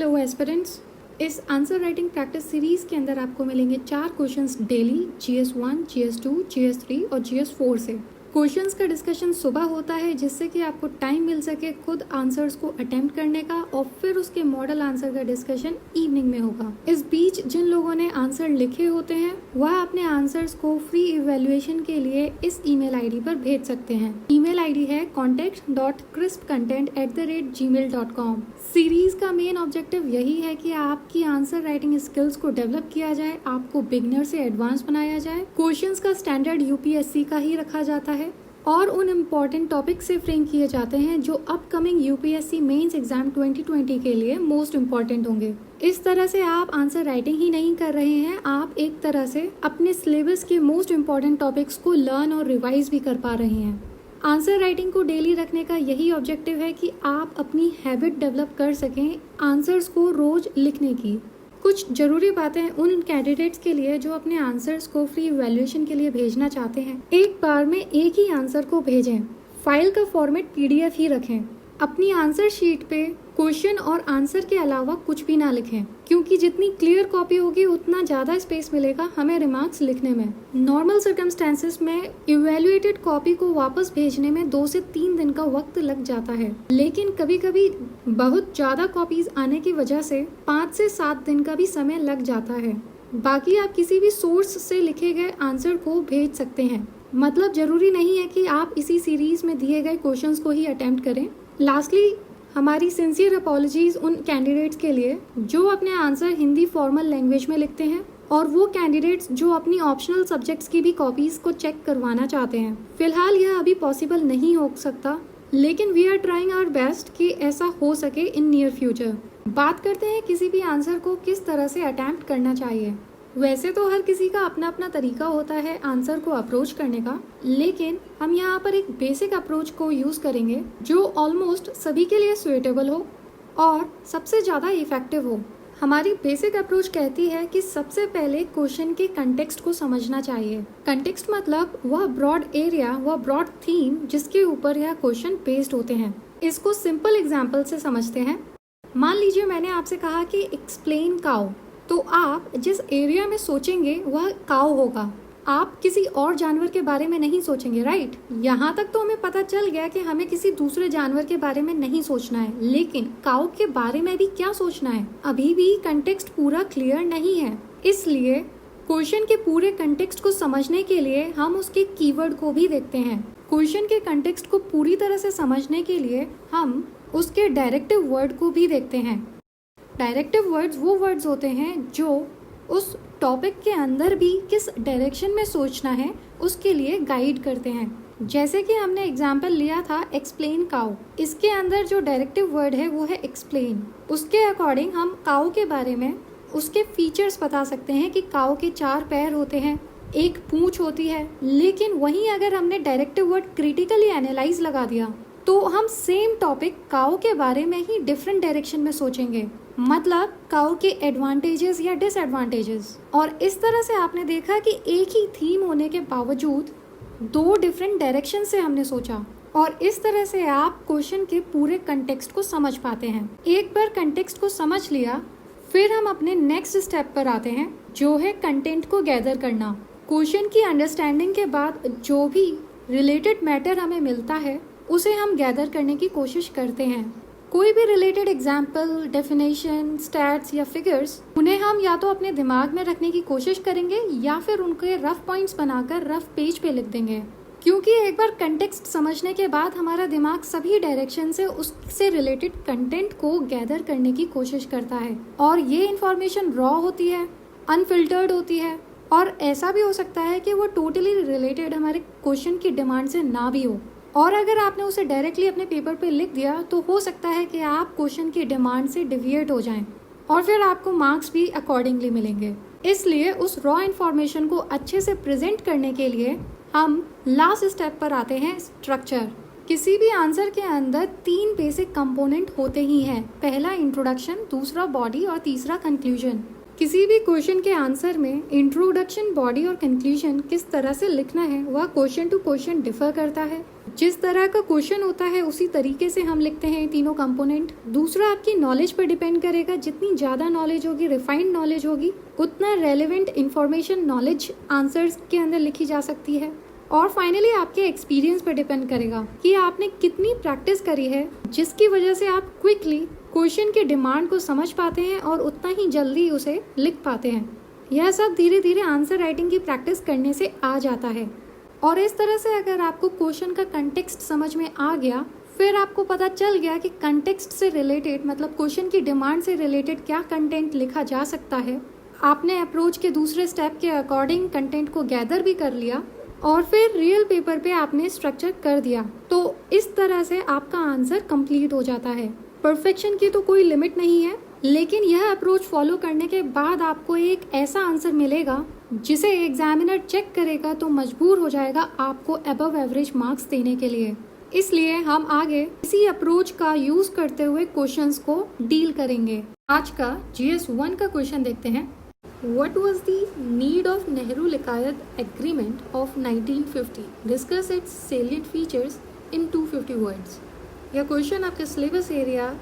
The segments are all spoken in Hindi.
हेलो एस्पिरेंट्स, इस आंसर राइटिंग प्रैक्टिस सीरीज़ के अंदर आपको मिलेंगे 4 questions daily GS1, GS2, GS3 और GS4 से। क्वेश्चंस का डिस्कशन सुबह होता है जिससे कि आपको टाइम मिल सके खुद आंसर्स को अटेम्प्ट करने का और फिर उसके मॉडल आंसर का डिस्कशन इवनिंग में होगा। इस बीच जिन लोगों ने आंसर लिखे होते हैं वह अपने आंसर्स को फ्री इवैल्यूएशन के लिए इस ईमेल आईडी पर भेज सकते हैं। ईमेल आईडी है contact.crispcontent@gmail.com। सीरीज का मेन ऑब्जेक्टिव यही है कि आपकी आंसर राइटिंग स्किल्स को डेवलप किया जाए, आपको बिगनर से एडवांस बनाया जाए। क्वेश्चंस का स्टैंडर्ड यूपीएससी का ही रखा जाता है और उन इम्पॉर्टेंट टॉपिक से फ्रेम किए जाते हैं जो अपकमिंग यूपीएससी मेंस एग्जाम 2020 के लिए मोस्ट इम्पॉर्टेंट होंगे। इस तरह से आप आंसर राइटिंग ही नहीं कर रहे हैं, आप एक तरह से अपने सिलेबस के मोस्ट इम्पॉर्टेंट टॉपिक्स को लर्न और रिवाइज भी कर पा रहे हैं। आंसर राइटिंग को डेली रखने का यही ऑब्जेक्टिव है कि आप अपनी हैबिट डेवलप कर सकें आंसर्स को रोज लिखने की। कुछ ज़रूरी बातें उन कैंडिडेट्स के लिए जो अपने आंसर्स को फ्री इवैल्यूएशन के लिए भेजना चाहते हैं। एक बार में एक ही आंसर को भेजें। फाइल का फॉर्मेट PDF ही रखें। अपनी आंसर शीट पे क्वेश्चन और आंसर के अलावा कुछ भी ना लिखें, क्योंकि जितनी क्लियर कॉपी होगी उतना ज़्यादा स्पेस मिलेगा हमें रिमार्क्स लिखने में। नॉर्मल सर्कमस्टेंसेस में इवैल्यूएटेड कॉपी को वापस भेजने में 2 से 3 दिन का वक्त लग जाता है, लेकिन कभी कभी बहुत ज़्यादा कॉपीज आने की वजह से 5 से 7 दिन का भी समय लग जाता है। बाकी आप किसी भी सोर्स से लिखे गए आंसर को भेज सकते हैं। मतलब ज़रूरी नहीं है कि आप इसी सीरीज में दिए गए क्वेश्चंस को ही अटेम्प्ट करें। लास्टली, हमारी सिंसियर अपॉलजीज उन कैंडिडेट्स के लिए जो अपने आंसर हिंदी फॉर्मल लैंग्वेज में लिखते हैं और वो कैंडिडेट्स जो अपनी ऑप्शनल सब्जेक्ट्स की भी कॉपीज को चेक करवाना चाहते हैं। फिलहाल यह अभी पॉसिबल नहीं हो सकता, लेकिन we are trying our best कि ऐसा हो सके इन नियर फ्यूचर। बात करते हैं किसी भी आंसर को किस तरह से अटेम्प्ट करना चाहिए। वैसे तो हर किसी का अपना अपना तरीका होता है आंसर को अप्रोच करने का, लेकिन हम यहाँ पर एक बेसिक अप्रोच को यूज़ करेंगे जो ऑलमोस्ट सभी के लिए सुइटेबल हो और सबसे ज़्यादा इफेक्टिव हो। हमारी बेसिक अप्रोच कहती है कि सबसे पहले क्वेश्चन के कंटेक्स्ट को समझना चाहिए। कंटेक्स्ट मतलब वह ब्रॉड एरिया, वह ब्रॉड थीम जिसके ऊपर यह क्वेश्चन बेस्ड होते हैं। इसको सिंपल एग्जाम्पल से समझते हैं। मान लीजिए मैंने आपसे कहा कि एक्सप्लेन काउ, तो आप जिस एरिया में सोचेंगे वह काऊ होगा। आप किसी और जानवर के बारे में नहीं सोचेंगे, राइट? यहाँ तक तो हमें पता चल गया कि हमें किसी दूसरे जानवर के बारे में नहीं सोचना है, लेकिन काऊ के बारे में भी क्या सोचना है, अभी भी कंटेक्स्ट पूरा क्लियर नहीं है। इसलिए क्वेश्चन के पूरे कंटेक्स्ट को समझने के लिए हम उसके कीवर्ड को भी देखते हैं। क्वेश्चन के कंटेक्स्ट को पूरी तरह से समझने के लिए हम उसके डायरेक्टिव वर्ड को भी देखते हैं। डायरेक्टिव वर्ड्स वो वर्ड्स होते हैं जो उस टॉपिक के अंदर भी किस डायरेक्शन में सोचना है उसके लिए गाइड करते हैं। जैसे कि हमने एग्जाम्पल लिया था एक्सप्लेन काउ, इसके अंदर जो डायरेक्टिव वर्ड है वो है एक्सप्लेन। उसके अकॉर्डिंग हम काउ के बारे में उसके फीचर्स बता सकते हैं कि काउ के 4 पैर होते हैं, एक पूंछ होती है। लेकिन वहीं अगर हमने डायरेक्टिव वर्ड क्रिटिकली एनालाइज लगा दिया तो हम सेम टॉपिक काऊ के बारे में ही डिफरेंट डायरेक्शन में सोचेंगे, मतलब काऊ के एडवांटेजेस या डिसएडवांटेजेस। और इस तरह से आपने देखा कि एक ही थीम होने के बावजूद 2 डिफरेंट डायरेक्शन से हमने सोचा, और इस तरह से आप क्वेश्चन के पूरे कंटेक्स्ट को समझ पाते हैं। एक बार कंटेक्स्ट को समझ लिया, फिर हम अपने नेक्स्ट स्टेप पर आते हैं जो है कंटेंट को गैदर करना। क्वेश्चन की अंडरस्टैंडिंग के बाद जो भी रिलेटेड मैटर हमें मिलता है उसे हम गैदर करने की कोशिश करते हैं। कोई भी रिलेटेड एग्जाम्पल, डेफिनेशन, स्टैट्स या फिगर्स, उन्हें हम या तो अपने दिमाग में रखने की कोशिश करेंगे या फिर उनके रफ पॉइंट्स बनाकर रफ पेज पे लिख देंगे, क्योंकि एक बार कंटेक्स्ट समझने के बाद हमारा दिमाग सभी डायरेक्शन से उससे रिलेटेड कंटेंट को गैदर करने की कोशिश करता है। और ये इन्फॉर्मेशन रॉ होती है, अनफिल्टर्ड होती है, और ऐसा भी हो सकता है कि वो टोटली रिलेटेड हमारे क्वेश्चन की डिमांड से ना भी हो। और अगर आपने उसे डायरेक्टली अपने पेपर पे लिख दिया तो हो सकता है कि आप क्वेश्चन की डिमांड से डिविएट हो जाएं और फिर आपको मार्क्स भी अकॉर्डिंगली मिलेंगे। इसलिए उस रॉ इन्फॉर्मेशन को अच्छे से प्रेजेंट करने के लिए हम लास्ट स्टेप पर आते हैं, स्ट्रक्चर। किसी भी आंसर के अंदर 3 बेसिक कंपोनेंट होते ही हैं। पहला इंट्रोडक्शन, दूसरा बॉडी और तीसरा कंक्लूजन। किसी भी क्वेश्चन के आंसर में इंट्रोडक्शन, बॉडी और कंक्लूजन किस तरह से लिखना है वह क्वेश्चन टू क्वेश्चन डिफर करता है। जिस तरह का क्वेश्चन होता है उसी तरीके से हम लिखते हैं तीनों कंपोनेंट। दूसरा आपकी नॉलेज पर डिपेंड करेगा, जितनी ज़्यादा नॉलेज होगी, रिफाइंड नॉलेज होगी, उतना रेलेवेंट इंफॉर्मेशन नॉलेज आंसर्स के अंदर लिखी जा सकती है। और फाइनली आपके एक्सपीरियंस पर डिपेंड करेगा कि आपने कितनी प्रैक्टिस करी है, जिसकी वजह से आप क्विकली क्वेश्चन की डिमांड को समझ पाते हैं और उतना ही जल्दी उसे लिख पाते हैं। यह सब धीरे धीरे आंसर राइटिंग की प्रैक्टिस करने से आ जाता है। और इस तरह से अगर आपको क्वेश्चन का कंटेक्स्ट समझ में आ गया, फिर आपको पता चल गया कि कंटेक्स्ट से रिलेटेड मतलब क्वेश्चन की डिमांड से रिलेटेड क्या कंटेंट लिखा जा सकता है, आपने अप्रोच के दूसरे स्टेप के अकॉर्डिंग कंटेंट को गैदर भी कर लिया और फिर रियल पेपर पे आपने स्ट्रक्चर कर दिया, तो इस तरह से आपका आंसर कंप्लीट हो जाता है। परफेक्शन की तो कोई लिमिट नहीं है, लेकिन यह अप्रोच फॉलो करने के बाद आपको एक ऐसा आंसर मिलेगा जिसे एग्जामिनर चेक करेगा तो मजबूर हो जाएगा आपको अबव एवरेज मार्क्स देने के लिए। इसलिए हम आगे इसी अप्रोच का यूज करते हुए क्वेश्चंस को डील करेंगे। आज का GS 1 का क्वेश्चन देखते हैं। What was the need of Nehru-Liaquat Agreement of 1950? Discuss its salient features in 250 words. यह क्वेश्चन आपके सिलेबस एरिया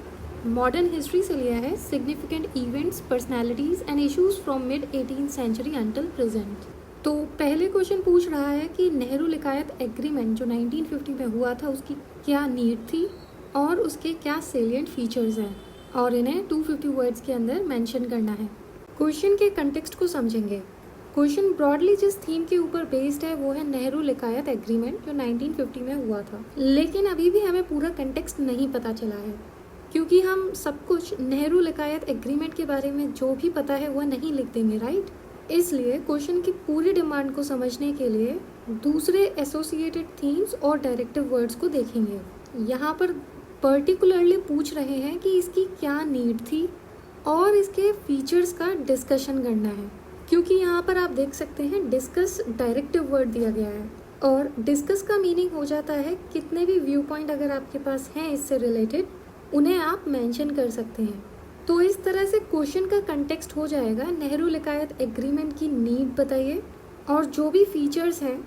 मॉडर्न हिस्ट्री से लिया है। Significant events, personalities and issues from mid 18th century until present. तो पहले क्वेश्चन पूछ रहा है कि नेहरू लिकायत एग्रीमेंट जो 1950 में हुआ था उसकी क्या नीड थी और उसके क्या सेलिएंट फीचर्स हैं, और इन्हें 250 वर्ड्स के अंदर मेंशन करना है। क्वेश्चन के कंटेक्स्ट को समझेंगे। क्वेश्चन ब्रॉडली जिस थीम के ऊपर बेस्ड है वो है नेहरू लिकायत एग्रीमेंट जो 1950 में हुआ था, लेकिन अभी भी हमें पूरा कंटेक्स्ट नहीं पता चला है, क्योंकि हम सब कुछ नेहरू लिकायत एग्रीमेंट के बारे में जो भी पता है वह नहीं लिख देंगे, राइट। इसलिए क्वेश्चन की पूरी डिमांड को समझने के लिए दूसरे एसोसिएटेड थीम्स और डायरेक्टिव वर्ड्स को देखेंगे। यहाँ पर पर्टिकुलरली पूछ रहे हैं कि इसकी क्या नीड थी और इसके फीचर्स का डिस्कशन करना है, क्योंकि यहाँ पर आप देख सकते हैं डिस्कस डायरेक्टिव वर्ड दिया गया है, और डिस्कस का मीनिंग हो जाता है कितने भी व्यू पॉइंट अगर आपके पास हैं इससे रिलेटेड उन्हें आप मेंशन कर सकते हैं। तो इस तरह से क्वेश्चन का कंटेक्स्ट हो जाएगा नेहरू लिकायत एग्रीमेंट की नीड बताइए और जो भी फीचर्स हैं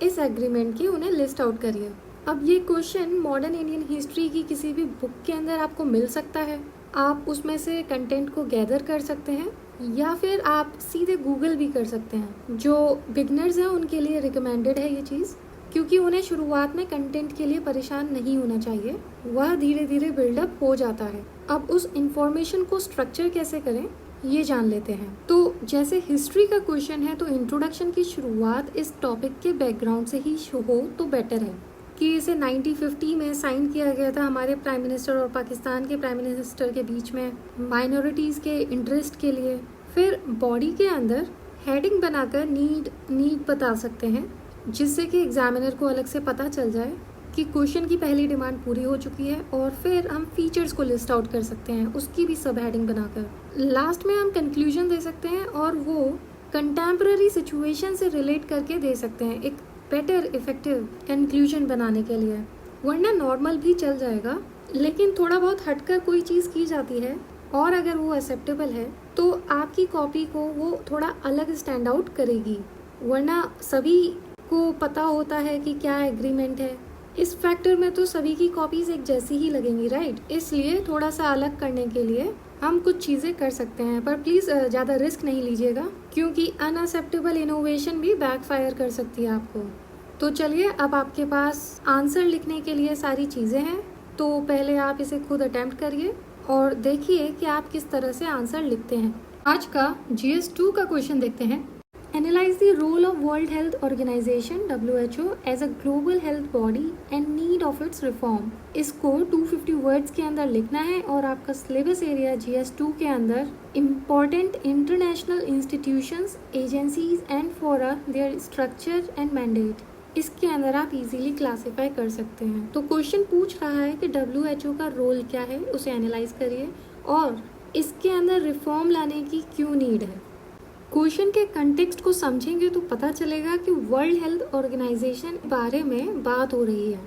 इस एग्रीमेंट के उन्हें लिस्ट आउट करिए। अब ये क्वेश्चन मॉडर्न इंडियन हिस्ट्री की किसी भी बुक के अंदर आपको मिल सकता है, आप उसमें से कंटेंट को गैदर कर सकते हैं या फिर आप सीधे गूगल भी कर सकते हैं। जो बिगनर्स हैं उनके लिए रिकमेंडेड है ये चीज़, क्योंकि उन्हें शुरुआत में कंटेंट के लिए परेशान नहीं होना चाहिए, वह धीरे धीरे बिल्डअप हो जाता है। अब उस इंफॉर्मेशन को स्ट्रक्चर कैसे करें ये जान लेते हैं। तो जैसे हिस्ट्री का क्वेश्चन है तो इंट्रोडक्शन की शुरुआत इस टॉपिक के बैकग्राउंड से ही हो तो बेटर है कि इसे 1950 में साइन किया गया था हमारे प्राइम मिनिस्टर और पाकिस्तान के प्राइम मिनिस्टर के बीच में माइनॉरिटीज़ के इंटरेस्ट के लिए। फिर बॉडी के अंदर हेडिंग बनाकर नीड बता सकते हैं, जिससे कि एग्जामिनर को अलग से पता चल जाए कि क्वेश्चन की पहली डिमांड पूरी हो चुकी है, और फिर हम फीचर्स को लिस्ट आउट कर सकते हैं उसकी भी सब हेडिंग बनाकर। लास्ट में हम कंक्लूजन दे सकते हैं और वो कंटेम्प्रेरी सिचुएशन से रिलेट करके दे सकते हैं एक बेटर इफेक्टिव कंक्लूजन बनाने के लिए। वरना नॉर्मल भी चल जाएगा, लेकिन थोड़ा बहुत हटकर कोई चीज़ की जाती है और अगर वो एक्सेप्टेबल है तो आपकी कॉपी को वो थोड़ा अलग स्टैंड आउट करेगी। वरना सभी को पता होता है कि क्या एग्रीमेंट है, इस फैक्टर में तो सभी की कॉपीज एक जैसी ही लगेंगी, राइट। इसलिए थोड़ा सा अलग करने के लिए हम कुछ चीज़ें कर सकते हैं, पर प्लीज़ ज़्यादा रिस्क नहीं लीजिएगा, क्योंकि अनएक्सेप्टेबल इनोवेशन भी बैकफायर कर सकती है आपको। तो चलिए, अब आपके पास आंसर लिखने के लिए सारी चीज़ें हैं, तो पहले आप इसे खुद अटेम्प्ट करिए और देखिए कि आप किस तरह से आंसर लिखते हैं। आज का GS 2 का क्वेश्चन देखते हैं। Analyze the role of World Health Organization WHO as a global health body and need of its reform। इसको 250 वर्ड्स के अंदर लिखना है और आपका सिलेबस एरिया GS 2 के अंदर important international institutions, agencies and fora, their structure and mandate, इसके अंदर आप इजीली क्लासीफाई कर सकते हैं। तो क्वेश्चन पूछ रहा है कि WHO का रोल क्या है, उसे एनालाइज करिए और इसके अंदर रिफॉर्म लाने की क्यों नीड है। क्वेश्चन के कंटेक्स्ट को समझेंगे तो पता चलेगा कि वर्ल्ड हेल्थ ऑर्गेनाइजेशन के बारे में बात हो रही है,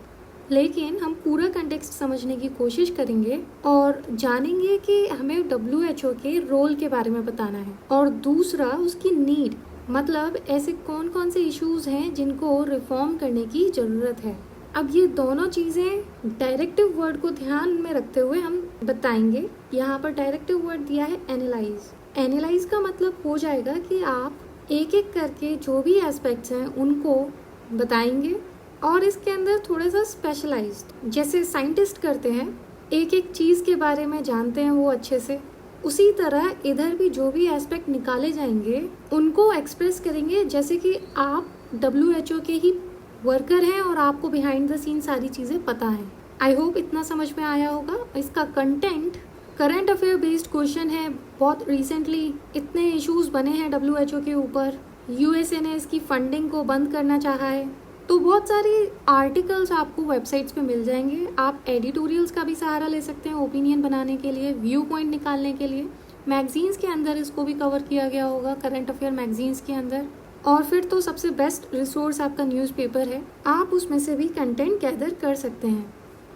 लेकिन हम पूरा कंटेक्स्ट समझने की कोशिश करेंगे और जानेंगे कि हमें WHO के रोल के बारे में बताना है, और दूसरा उसकी नीड, मतलब ऐसे कौन कौन से इश्यूज हैं जिनको रिफॉर्म करने की ज़रूरत है। अब ये दोनों चीज़ें डायरेक्टिव वर्ड को ध्यान में रखते हुए हम बताएंगे। यहाँ पर डायरेक्टिव वर्ड दिया है एनालाइज। एनालाइज का मतलब हो जाएगा कि आप एक एक करके जो भी एस्पेक्ट्स हैं उनको बताएंगे और इसके अंदर थोड़ा सा स्पेशलाइज्ड, जैसे साइंटिस्ट करते हैं, एक एक चीज़ के बारे में जानते हैं वो अच्छे से, उसी तरह इधर भी जो भी एस्पेक्ट निकाले जाएंगे उनको एक्सप्रेस करेंगे जैसे कि आप WHO के ही वर्कर हैं और आपको बिहाइंड द सीन सारी चीज़ें पता है। आई होप इतना समझ में आया होगा। इसका content current affair based question है। बहुत रिसेंटली इतने इश्यूज बने हैं WHO के ऊपर, USA ने इसकी फंडिंग को बंद करना चाहा है, तो बहुत सारी आर्टिकल्स आपको वेबसाइट्स पे मिल जाएंगे। आप एडिटोरियल्स का भी सहारा ले सकते हैं ओपिनियन बनाने के लिए, व्यू पॉइंट निकालने के लिए। मैगजीन्स के अंदर इसको भी कवर किया गया होगा, करंट अफेयर मैगजीन्स के अंदर। और फिर तो सबसे बेस्ट रिसोर्स आपका न्यूज़पेपर है, आप उसमें से भी कंटेंट गैदर कर सकते हैं।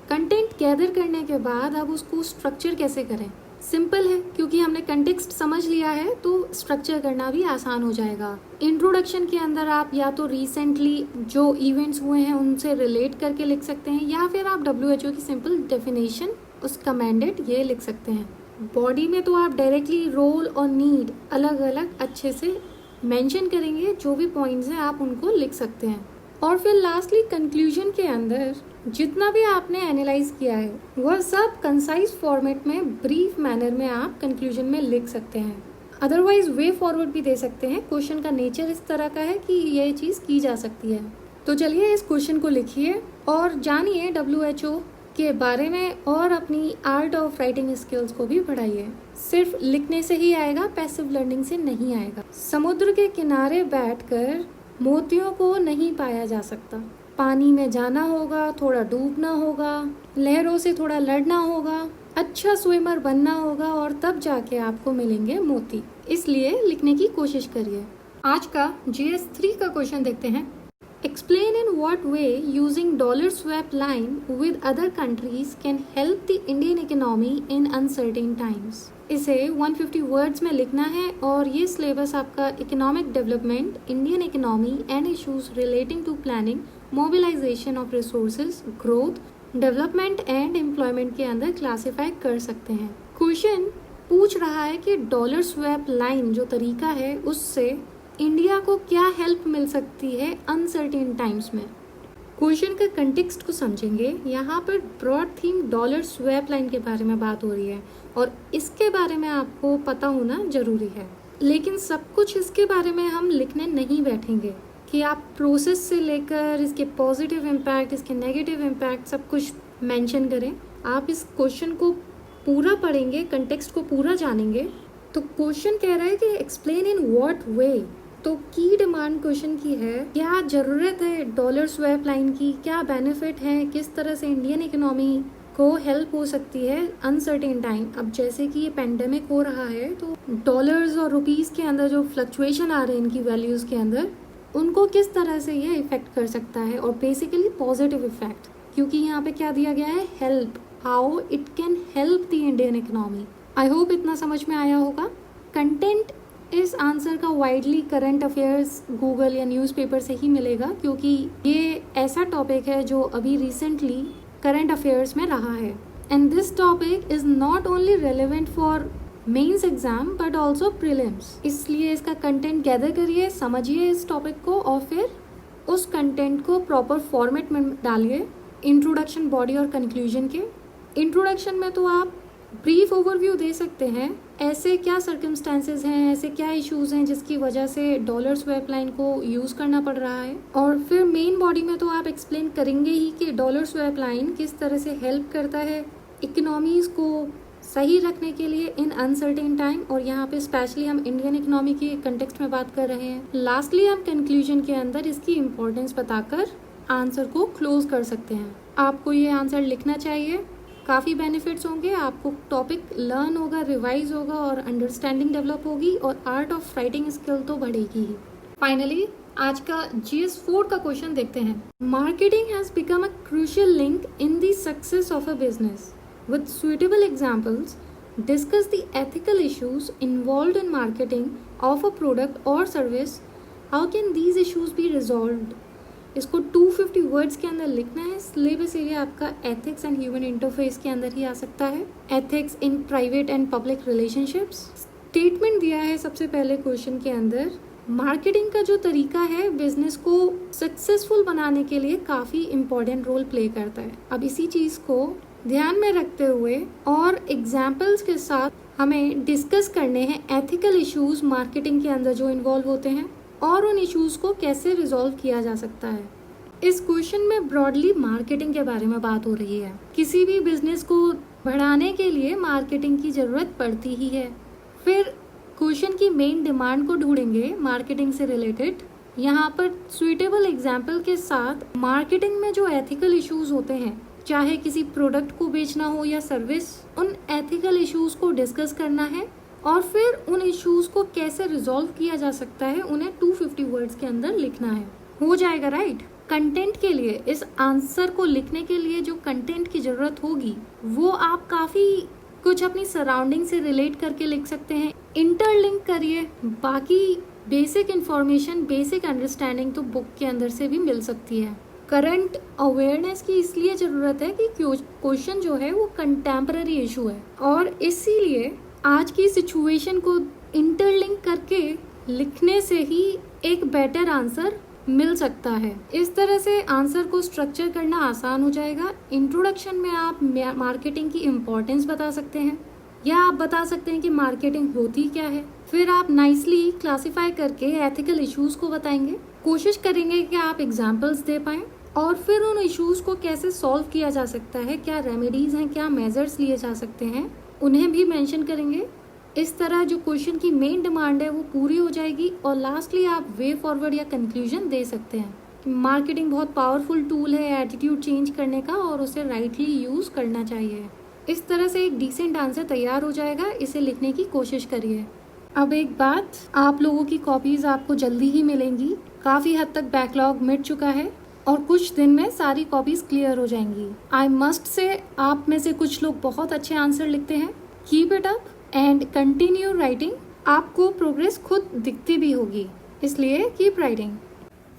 कंटेंट गैदर करने के बाद अब उसको स्ट्रक्चर कैसे करें? सिंपल है, क्योंकि हमने कंटेक्स्ट समझ लिया है तो स्ट्रक्चर करना भी आसान हो जाएगा। इंट्रोडक्शन के अंदर आप या तो रिसेंटली जो इवेंट्स हुए हैं उनसे रिलेट करके लिख सकते हैं, या फिर आप WHO की सिंपल डेफिनेशन, उसका मैंडेट ये लिख सकते हैं। बॉडी में तो आप डायरेक्टली रोल और नीड अलग अलग अच्छे से मेंशन करेंगे, जो भी पॉइंट्स हैं आप उनको लिख सकते हैं। और फिर लास्टली कंक्लूजन के अंदर जितना भी आपने एनालाइज किया है वह सब कंसाइज फॉर्मेट में ब्रीफ मैनर में आप कंक्लूजन में लिख सकते हैं। अदरवाइज वे फॉरवर्ड भी दे सकते हैं। क्वेश्चन का नेचर इस तरह का है कि ये चीज़ की जा सकती है। तो चलिए इस क्वेश्चन को लिखिए और जानिए WHO के बारे में और अपनी आर्ट ऑफ राइटिंग स्किल्स को भी बढ़ाइए। सिर्फ लिखने से ही आएगा, पैसिव लर्निंग से नहीं आएगा। समुद्र के किनारे बैठकर मोतियों को नहीं पाया जा सकता। पानी में जाना होगा, थोड़ा डूबना होगा, लहरों से थोड़ा लड़ना होगा, अच्छा स्विमर बनना होगा और तब जाके आपको मिलेंगे मोती। इसलिए लिखने की कोशिश करिए। आज का GS 3 का क्वेश्चन देखते हैं। Explain in what way using dollar swap line with other countries can help the Indian economy in uncertain times। इसे 150 वर्ड्स में लिखना है और ये सिलेबस आपका economic development, Indian economy and issues relating to planning, mobilization of resources, growth, development and employment के अंदर क्लासिफाई कर सकते हैं। क्वेश्चन पूछ रहा है कि डॉलर स्वैप लाइन जो तरीका है उससे इंडिया को क्या हेल्प मिल सकती है अनसर्टेन टाइम्स में। क्वेश्चन का कंटेक्स्ट को समझेंगे। यहाँ पर broad theme dollar swap line के बारे में बात हो रही है और इसके बारे में आपको पता होना जरूरी है। लेकिन सब कुछ इसके बारे में हम लिखने नहीं बैठेंगे कि आप प्रोसेस से लेकर इसके पॉजिटिव इम्पैक्ट, इसके नेगेटिव इम्पैक्ट सब कुछ मेंशन करें। आप इस क्वेश्चन को पूरा पढ़ेंगे, कंटेक्स्ट को पूरा जानेंगे। तो क्वेश्चन कह रहा है कि एक्सप्लेन इन व्हाट वे। तो की डिमांड क्वेश्चन की है, क्या ज़रूरत है डॉलर स्वैप लाइन की, क्या बेनिफिट है, किस तरह से इंडियन इकोनॉमी को हेल्प हो सकती है अनसर्टेन टाइम। अब जैसे कि ये पेंडेमिक हो रहा है तो डॉलर्स और रुपीज़ के अंदर जो फ्लक्चुएशन आ रहे हैं इनकी वैल्यूज़ के अंदर, उनको किस तरह से ये इफेक्ट कर सकता है, और बेसिकली पॉजिटिव इफेक्ट, क्योंकि यहाँ पे क्या दिया गया है, help, how it can help the Indian economy. I hope इतना समझ में आया होगा। कंटेंट इस आंसर का वाइडली करंट अफेयर्स, गूगल या न्यूज़पेपर से ही मिलेगा, क्योंकि ये ऐसा टॉपिक है जो अभी रिसेंटली करंट अफेयर्स में रहा है। And this topic is not only relevant for mains exam but also prelims. इसलिए इसका कंटेंट गैदर करिए, समझिए इस टॉपिक को और फिर उस कंटेंट को प्रॉपर फॉर्मेट में डालिए। इंट्रोडक्शन, बॉडी और कंक्लूजन के इंट्रोडक्शन में तो आप ब्रीफ ओवरव्यू दे सकते हैं, ऐसे क्या सर्कमस्टांसेस हैं, ऐसे क्या इश्यूज हैं जिसकी वजह से डॉलर स्वैप लाइन को यूज़ करना पड़ रहा है। और फिर मेन बॉडी में तो आप एक्सप्लेन करेंगे ही कि डॉलर स्वैप लाइन किस तरह से हेल्प करता है इकोनॉमीज़ को सही रखने के लिए इन अनसर्टेन टाइम। और यहाँ पे स्पेशली हम इंडियन इकोनॉमी के कंटेक्स्ट में बात कर रहे हैं। लास्टली हम कंक्लूजन के अंदर इसकी इम्पोर्टेंस बताकर आंसर को क्लोज कर सकते हैं। आपको ये आंसर लिखना चाहिए, काफ़ी बेनिफिट्स होंगे, आपको टॉपिक लर्न होगा, रिवाइज होगा और अंडरस्टैंडिंग डेवलप होगी और आर्ट ऑफ राइटिंग स्किल तो बढ़ेगी ही। फाइनली आज का GS 4 का क्वेश्चन देखते हैं। Marketing has become a crucial link in the success of a business. With suitable examples discuss the ethical issues involved in marketing of a product और service. How can these issues be resolved? इसको 250 वर्ड्स के अंदर लिखना है। सिलेबस एरिया आपका एथिक्स एंड ह्यूमन इंटरफेस के अंदर ही आ सकता है, ethics in private and public relationships. Statement दिया है सबसे पहले क्वेश्चन के अंदर, मार्केटिंग का जो तरीका है बिजनेस को सक्सेसफुल बनाने के लिए काफ़ी इम्पोर्टेंट रोल प्ले करता है। अब इसी चीज़ को ध्यान में रखते हुए और एग्जाम्पल्स के साथ हमें डिस्कस करने हैं एथिकल इश्यूज मार्केटिंग के अंदर जो इन्वॉल्व होते हैं और उन इश्यूज को कैसे रिजॉल्व किया जा सकता है। इस क्वेश्चन में ब्रॉडली मार्केटिंग के बारे में बात हो रही है। किसी भी बिजनेस को बढ़ाने के लिए मार्केटिंग की ज़रूरत पड़ती ही है। फिर क्वेश्चन की मेन डिमांड को ढूंढेंगे मार्केटिंग से रिलेटेड। यहाँ पर सुइटेबल एग्जाम्पल के साथ मार्केटिंग में जो एथिकल इश्यूज होते हैं, चाहे किसी प्रोडक्ट को बेचना हो या सर्विस, उन एथिकल इश्यूज को डिस्कस करना है और फिर उन इश्यूज को कैसे रिजॉल्व किया जा सकता है उन्हें 250 वर्ड्स के अंदर लिखना है। हो जाएगा राइट। कंटेंट के लिए, इस आंसर को लिखने के लिए जो कंटेंट की ज़रूरत होगी वो आप काफ़ी कुछ अपनी सराउंडिंग से रिलेट करके लिख सकते हैं। इंटरलिंक करिए, बाकी बेसिक इंफॉर्मेशन, बेसिक अंडरस्टैंडिंग तो बुक के अंदर से भी मिल सकती है। करंट अवेयरनेस की इसलिए ज़रूरत है कि क्वेश्चन जो है वो कंटेम्पररी इशू है और इसीलिए आज की सिचुएशन को इंटरलिंक करके लिखने से ही एक बेटर आंसर मिल सकता है। इस तरह से आंसर को स्ट्रक्चर करना आसान हो जाएगा। इंट्रोडक्शन में आप मार्केटिंग की इम्पोर्टेंस बता सकते हैं या आप बता सकते हैं कि मार्केटिंग होती क्या है। फिर आप नाइसली क्लासिफाई करके एथिकल इश्यूज को बताएंगे। कोशिश करेंगे कि आप एग्जाम्पल्स दे पाएं और फिर उन इश्यूज को कैसे सॉल्व किया जा सकता है, क्या रेमेडीज हैं, क्या मेजर्स लिए जा सकते हैं, उन्हें भी मेंशन करेंगे। इस तरह जो क्वेश्चन की मेन डिमांड है वो पूरी हो जाएगी और लास्टली आप वे फॉरवर्ड या कंक्लूजन दे सकते हैं। मार्केटिंग बहुत पावरफुल टूल है एटीट्यूड चेंज करने का और उसे राइटली यूज़ करना चाहिए। इस तरह से एक डिसेंट आंसर तैयार हो जाएगा। इसे लिखने की कोशिश करिए। अब एक बात, आप लोगों की कॉपीज़ आपको जल्दी ही मिलेंगी। काफ़ी हद तक बैकलॉग मिट चुका है और कुछ दिन में सारी कॉपीज़ क्लियर हो जाएंगी। आई मस्ट से आप में से कुछ लोग बहुत अच्छे आंसर लिखते हैं। Keep it up and continue writing. आपको प्रोग्रेस खुद दिखती भी होगी, इसलिए कीप राइटिंग।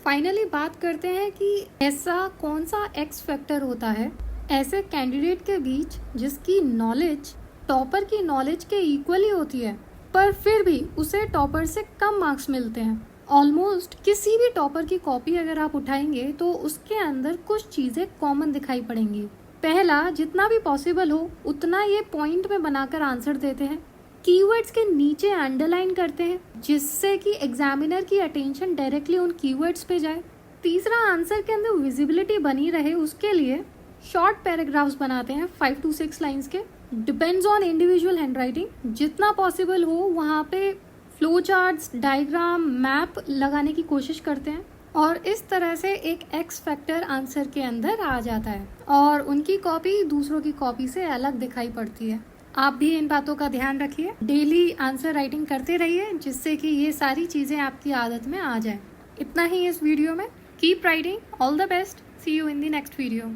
फाइनली बात करते हैं कि ऐसा कौन सा एक्स फैक्टर होता है ऐसे कैंडिडेट के बीच जिसकी नॉलेज टॉपर की नॉलेज के इक्वली होती है पर फिर भी उसे टॉपर से कम मार्क्स मिलते हैं। ऑलमोस्ट किसी भी टॉपर की कॉपी अगर आप उठाएंगे तो उसके अंदर कुछ चीज़ें कॉमन दिखाई पड़ेंगी। पहला, जितना भी पॉसिबल हो उतना ये पॉइंट में बनाकर आंसर देते हैं। कीवर्ड्स के नीचे अंडरलाइन करते हैं जिससे कि एग्जामिनर की अटेंशन डायरेक्टली उन कीवर्ड्स पे जाए। तीसरा, आंसर के अंदर विजिबिलिटी बनी रहे उसके लिए शॉर्ट पैराग्राफ्स बनाते हैं 5 to 6 लाइन्स के। Depends on individual handwriting. जितना पॉसिबल हो वहाँ पे फ्लो चार्ट्स, डायग्राम, मैप लगाने की कोशिश करते हैं और इस तरह से एक एक्स फैक्टर आंसर के अंदर आ जाता है और उनकी कॉपी दूसरों की कॉपी से अलग दिखाई पड़ती है। आप भी इन बातों का ध्यान रखिए। डेली आंसर राइटिंग करते रहिए जिससे कि ये सारी चीज़ें आपकी आदत में आ जाए। इतना ही इस वीडियो में। Keep writing. All the best. See you in the next video.